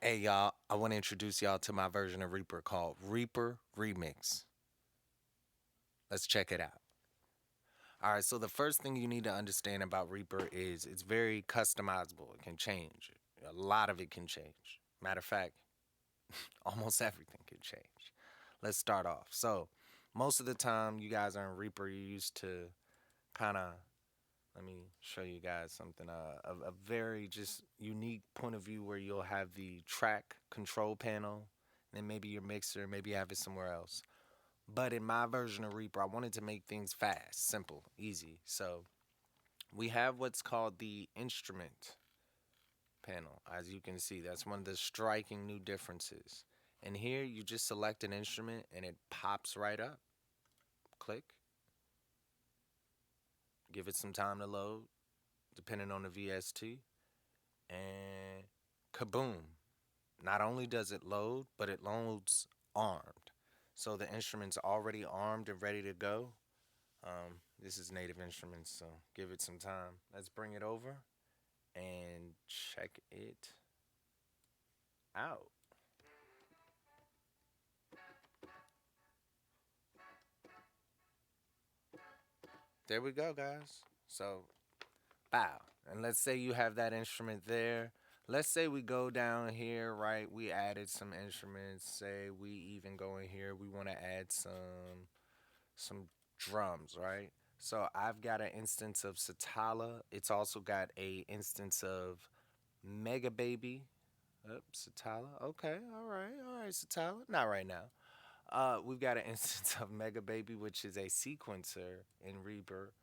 Hey y'all, I want to introduce y'all to my version of Reaper called Reaper Remix. Let's check it out. All right, so the first thing you need to understand about Reaper is it's very customizable. It can change. A lot of it can change. Matter of fact, almost everything can change. Let's start off. So, most of the time, you guys are in Reaper, you're used to kind of, let me show you guys something, a very just unique point of view where you'll have the track control panel, then maybe your mixer, maybe you have it somewhere else. But in my version of Reaper, I wanted to make things fast, simple, easy. So we have what's called the instrument panel. As you can see, that's one of the striking new differences. And here you just select an instrument and it pops right up. Click, give it some time to load, depending on the VST, and kaboom. Not only does it load, but it loads armed. So the instrument's already armed and ready to go. This is Native Instruments, so give it some time. Let's bring it over and check it out. There we go, guys. So, bow. And let's say you have that instrument there. Let's say we go down here, right? We added some instruments. Say we even go in here. We want to add some drums, right? So I've got an instance of Satala. It's also got a instance of Mega Baby. Satala. Okay, all right, Satala. Not right now. We've got an instance of Mega Baby, which is a sequencer in Reaper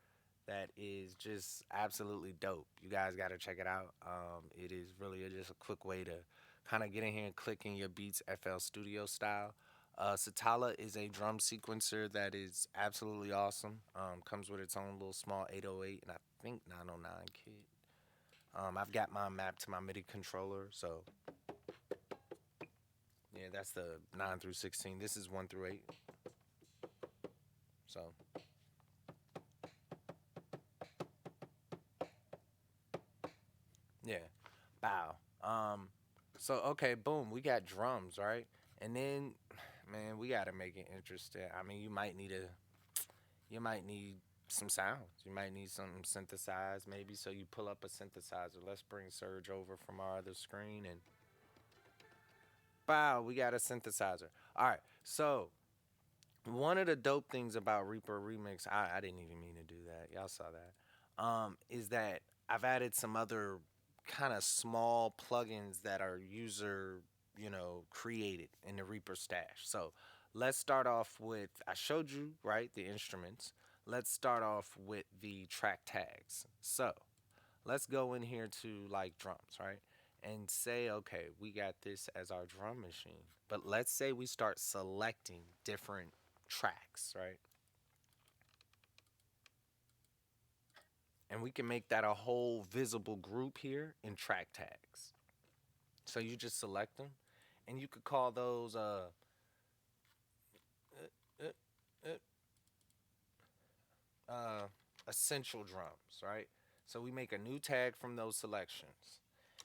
that is just absolutely dope. You guys got to check it out. It is really just a quick way to kind of get in here and click in your beats FL Studio style. Satala is a drum sequencer that is absolutely awesome. Comes with its own little small 808 and I think 909 kit. I've got mine mapped to my MIDI controller, so yeah, that's the 9 through 16. This is 1 through 8. So, yeah. Bow. So okay, boom, we got drums, right? And then man, we got to make it interesting. I mean, you might need some sounds. You might need something synthesized maybe, so you pull up a synthesizer. Let's bring Surge over from our other screen and bow, we got a synthesizer. All right. So, one of the dope things about Reaper Remix, I didn't even mean to do that. Y'all saw that. Is that I've added some other kind of small plugins that are user, created in the Reaper stash. So let's start off with I showed you, right, the instruments. Let's start off with the track tags. So let's go in here to like drums, right? And say, okay, we got this as our drum machine. But let's say we start selecting different tracks, right? And we can make that a whole visible group here in track tags. So you just select them and you could call those uh, uh, uh, essential drums, right? So we make a new tag from those selections.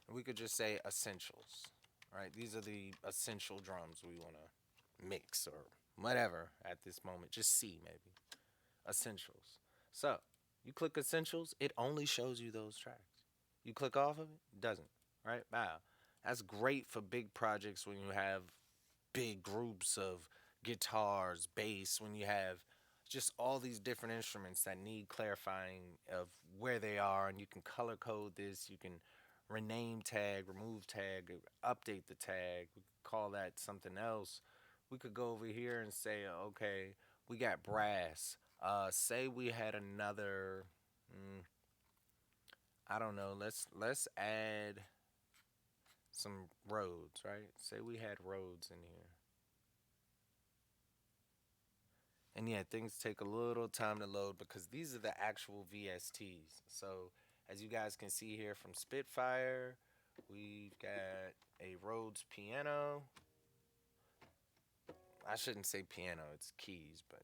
And we could just say essentials, right? These are the essential drums we want to mix or whatever at this moment. Just see maybe essentials. So you click essentials, it only shows you those tracks. You click off of it, it doesn't, right? Wow. That's great for big projects when you have big groups of guitars, bass, when you have just all these different instruments that need clarifying of where they are, and you can color code this. You can rename tag, remove tag, update the tag. We could call that something else. We could go over here and say, okay, we got brass. Say we had another. I don't know. Let's add some roads, right? Say we had roads in here. And yeah, things take a little time to load because these are the actual VSTs. So as you guys can see here from Spitfire, we've got a Rhodes piano. I shouldn't say piano, it's keys, but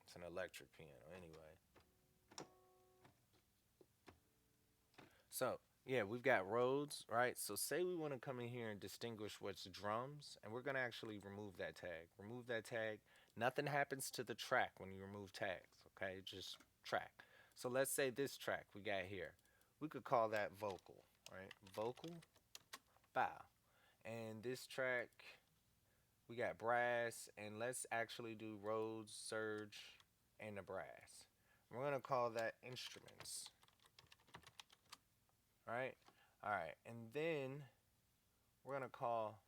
it's an electric piano anyway. So Yeah, we've got roads, right? So say we want to come in here and distinguish what's drums, and we're gonna actually remove that tag. Remove that tag. Nothing happens to the track when you remove tags, okay? Just track. So let's say this track we got here. We could call that vocal, right? Vocal, bow. And this track we got brass, and let's actually do Rhodes, surge, and the brass. We're gonna call that instruments, right? All right, and then we're gonna call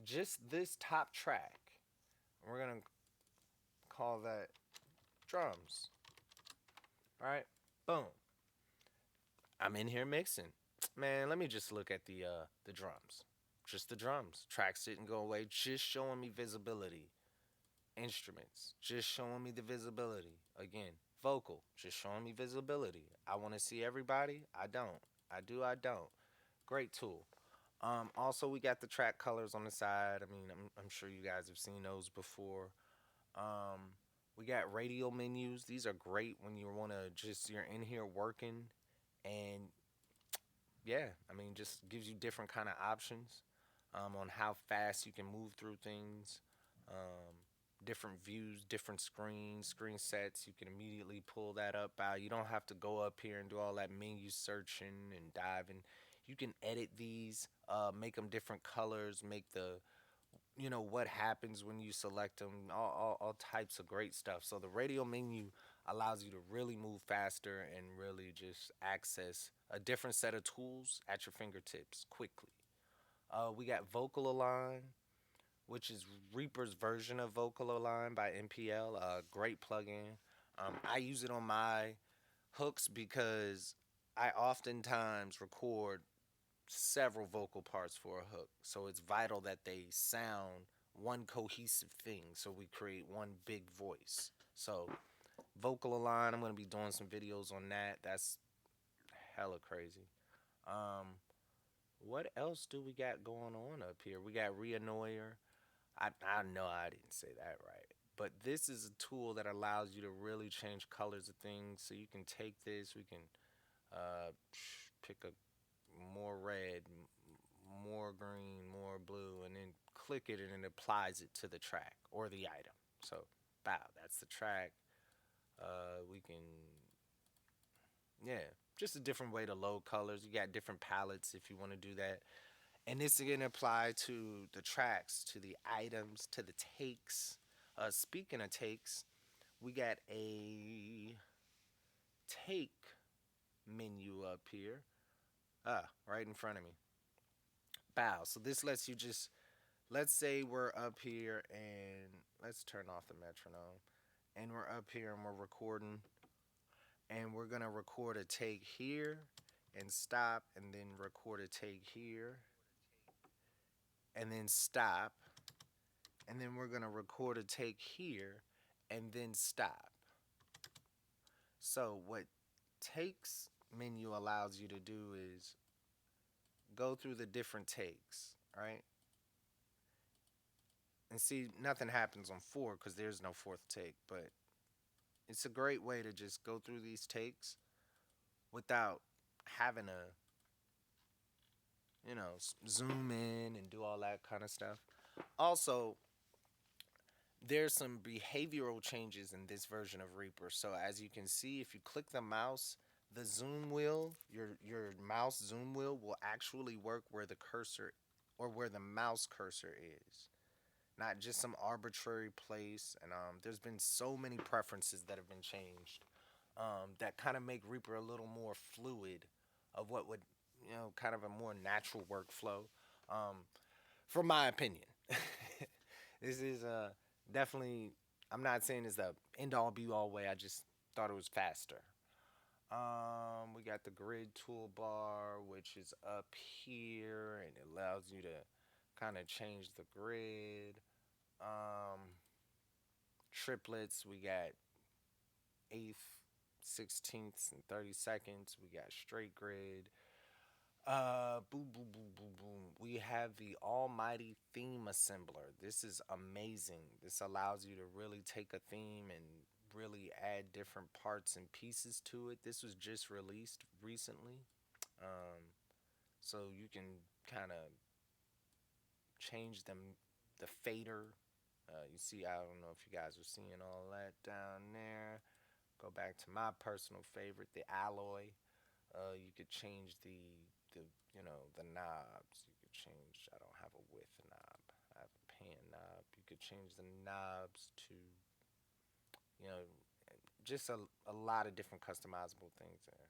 just this top track. We're gonna call that drums, right? Boom. I'm in here mixing. Man, let me just look at the drums. Just the drums. Tracks didn't go away. Just showing me visibility. Instruments, just showing me the visibility. Again, vocal, just showing me visibility. I want to see everybody. I don't. I do. I don't. Great tool. Also, we got the track colors on the side. I mean, I'm sure you guys have seen those before. Um, we got radial menus. These are great when you want to just you're in here working, and yeah, I mean, just gives you different kind of options on how fast you can move through things. Different views, different screens, screen sets. You can immediately pull that up. You don't have to go up here and do all that menu searching and diving. You can edit these, make them different colors, make the what happens when you select them, all types of great stuff. So the radio menu allows you to really move faster and really just access a different set of tools at your fingertips quickly. We got Vocal Align, which is Reaper's version of Vocal Align by NPL. Great plugin. I use it on my hooks because I oftentimes record several vocal parts for a hook. So it's vital that they sound one cohesive thing. So we create one big voice. So Vocal Align, I'm going to be doing some videos on that. That's hella crazy. Um, what else do we got going on up here? We got Reannoyer. I know I didn't say that right. But this is a tool that allows you to really change colors of things. So you can take this, we can pick a more red, more green, more blue, and then click it and it applies it to the track or the item. So, bow, that's the track. We can, yeah, just a different way to load colors. You got different palettes if you want to do that. And this again apply to the tracks, to the items, to the takes. Speaking of takes, we got a take menu up here. Right in front of me. Bow. So this lets you just let's say we're up here and let's turn off the metronome. And we're up here and we're recording and we're gonna record a take here and stop and then record a take here and then stop and then we're gonna record a take here and then stop. So what takes menu allows you to do is go through the different takes, right? And see, nothing happens on four because there's no fourth take, but it's a great way to just go through these takes without having to, zoom in and do all that kind of stuff. Also, there's some behavioral changes in this version of Reaper. So as you can see, if you click the mouse, the zoom wheel, your mouse zoom wheel will actually work where the cursor or where the mouse cursor is, not just some arbitrary place. And there's been so many preferences that have been changed that kind of make Reaper a little more fluid of what would, kind of a more natural workflow, um, from my opinion. This is definitely, I'm not saying it's the end all be all way, I just thought it was faster. We got the grid toolbar, which is up here, and it allows you to kind of change the grid. Um, Triplets, we got eighth, 16ths, and 32nds. We got straight grid. Boom, boom, boom, boom, boom. We have the almighty theme assembler. This is amazing. This allows you to really take a theme and really add different parts and pieces to it. This was just released recently. Um, so you can kind of change the fader. You see, I don't know if you guys are seeing all that down there. Go back to my personal favorite, the alloy. You could change the the knobs. You could change. I don't have a width knob. I have a pan knob. You could change the knobs to you know just a lot of different customizable things there.